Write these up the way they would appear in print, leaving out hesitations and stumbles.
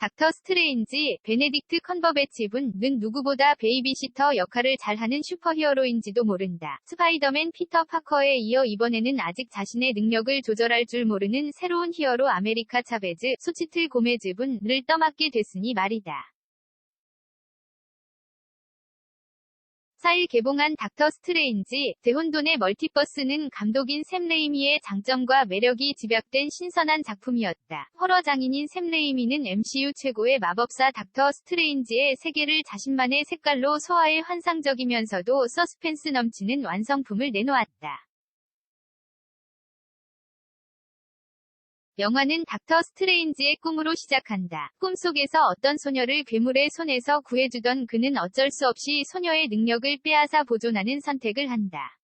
닥터 스트레인지, 베네딕트 컴버배치분은 누구보다 베이비시터 역할을 잘하는 슈퍼히어로인지도 모른다. 스파이더맨 피터 파커에 이어 이번에는 아직 자신의 능력을 조절할 줄 모르는 새로운 히어로 아메리카 차베즈, 소치틀 고메즈분을 떠맡게 됐으니 말이다. 4일 개봉한 닥터 스트레인지, 대혼돈의 멀티버스는 감독인 샘 레이미의 장점과 매력이 집약된 신선한 작품이었다. 호러 장인인 샘 레이미는 MCU 최고의 마법사 닥터 스트레인지의 세계를 자신만의 색깔로 소화해 환상적이면서도 서스펜스 넘치는 완성품을 내놓았다. 영화는 닥터 스트레인지의 꿈으로 시작한다. 꿈속에서 어떤 소녀를 괴물의 손에서 구해주던 그는 어쩔 수 없이 소녀의 능력을 빼앗아 보존하는 선택을 한다.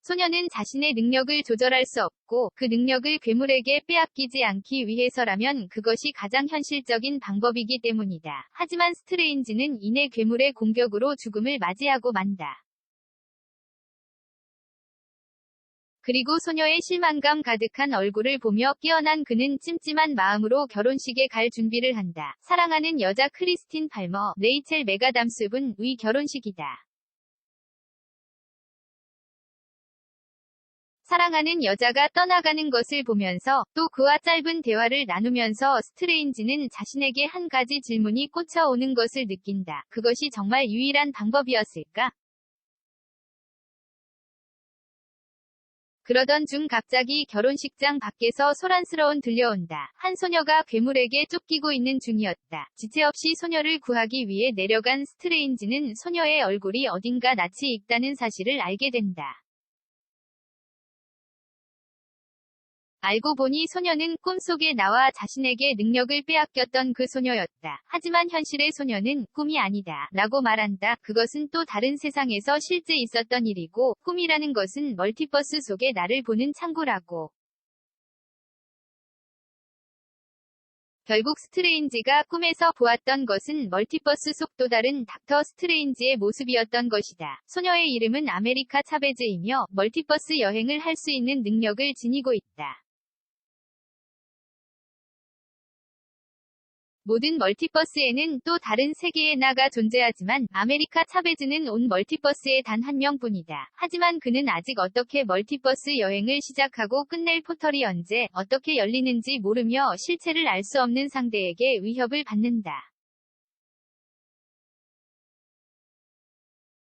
소녀는 자신의 능력을 조절할 수 없고 그 능력을 괴물에게 빼앗기지 않기 위해서라면 그것이 가장 현실적인 방법이기 때문이다. 하지만 스트레인지는 이내 괴물의 공격으로 죽음을 맞이하고 만다. 그리고 소녀의 실망감 가득한 얼굴을 보며 깨어난 그는 찜찜한 마음으로 결혼식에 갈 준비를 한다. 사랑하는 여자 크리스틴 팔머, 레이첼 메가담스분의 결혼식이다. 사랑하는 여자가 떠나가는 것을 보면서 또 그와 짧은 대화를 나누면서 스트레인지는 자신에게 한 가지 질문이 꽂혀오는 것을 느낀다. 그것이 정말 유일한 방법이었을까? 그러던 중 갑자기 결혼식장 밖에서 소란스러운 들려온다. 한 소녀가 괴물에게 쫓기고 있는 중이었다. 지체 없이 소녀를 구하기 위해 내려간 스트레인지는 소녀의 얼굴이 어딘가 낯이 익다는 사실을 알게 된다. 알고 보니 소녀는 꿈속에 나와 자신에게 능력을 빼앗겼던 그 소녀였다. 하지만 현실의 소녀는 꿈이 아니다 라고 말한다. 그것은 또 다른 세상에서 실제 있었던 일이고 꿈이라는 것은 멀티버스 속의 나를 보는 창구라고. 결국 스트레인지가 꿈에서 보았던 것은 멀티버스 속 또 다른 닥터 스트레인지의 모습이었던 것이다. 소녀의 이름은 아메리카 차베즈이며 멀티버스 여행을 할 수 있는 능력을 지니고 있다. 모든 멀티버스에는 또 다른 세계의 나가 존재하지만 아메리카 차베즈는 온 멀티버스의 단 한 명뿐이다. 하지만 그는 아직 어떻게 멀티버스 여행을 시작하고 끝낼 포털이 언제, 어떻게 열리는지 모르며 실체를 알 수 없는 상대에게 위협을 받는다.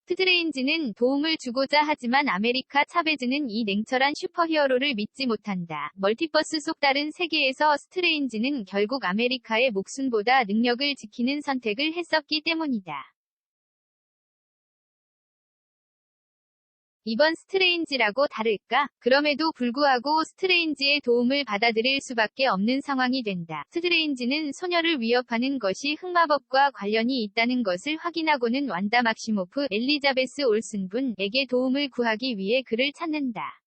스트레인지는 도움을 주고자 하지만 아메리카 차베즈는 이 냉철한 슈퍼히어로를 믿지 못한다. 멀티버스 속 다른 세계에서 스트레인지는 결국 아메리카의 목숨보다 능력을 지키는 선택을 했었기 때문이다. 이번 스트레인지라고 다를까? 그럼에도 불구하고 스트레인지의 도움을 받아들일 수밖에 없는 상황이 된다. 스트레인지는 소녀를 위협하는 것이 흑마법과 관련이 있다는 것을 확인하고는 완다 막시모프, 엘리자베스 올슨 분에게 도움을 구하기 위해 그를 찾는다.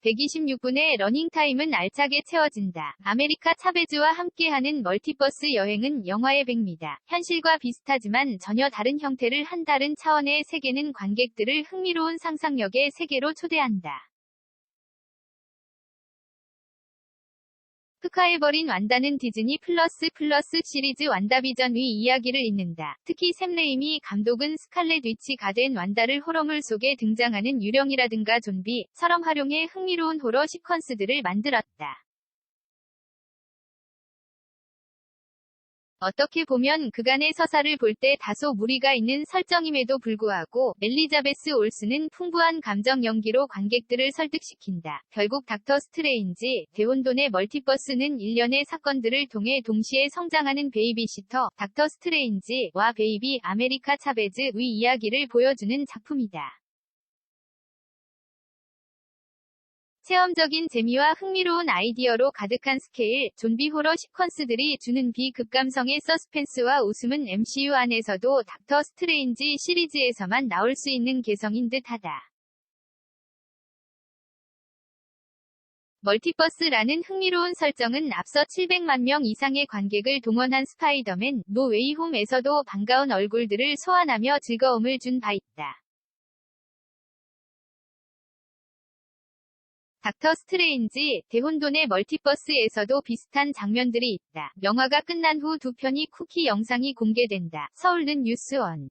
126분의 러닝타임은 알차게 채워진다. 아메리카 차베즈와 함께하는 멀티버스 여행은 영화의 백미다. 현실과 비슷하지만 전혀 다른 형태를 한 다른 차원의 세계는 관객들을 흥미로운 상상력의 세계로 초대한다. 흑화해버린 완다는 디즈니 플러스 시리즈 완다비전의 이야기를 잇는다. 특히 샘 레이미 감독은 스칼렛 위치가 된 완다를 호러물 속에 등장하는 유령이라든가 좀비처럼 활용해 흥미로운 호러 시퀀스들을 만들었다. 어떻게 보면 그간의 서사를 볼 때 다소 무리가 있는 설정임에도 불구하고 엘리자베스 올슨은 풍부한 감정 연기로 관객들을 설득시킨다. 결국 닥터 스트레인지, 대혼돈의 멀티버스는 일련의 사건들을 통해 동시에 성장하는 베이비시터, 닥터 스트레인지와 베이비 아메리카 차베즈의 이야기를 보여주는 작품이다. 체험적인 재미와 흥미로운 아이디어로 가득한 스케일, 좀비 호러 시퀀스들이 주는 비극감성의 서스펜스와 웃음은 MCU 안에서도 닥터 스트레인지 시리즈에서만 나올 수 있는 개성인 듯하다. 멀티버스라는 흥미로운 설정은 앞서 700만 명 이상의 관객을 동원한 스파이더맨, 노 웨이 홈에서도 반가운 얼굴들을 소환하며 즐거움을 준 바 있다. 닥터 스트레인지, 대혼돈의 멀티버스에서도 비슷한 장면들이 있다. 영화가 끝난 후 두 편이 쿠키 영상이 공개된다. 서울는 뉴스원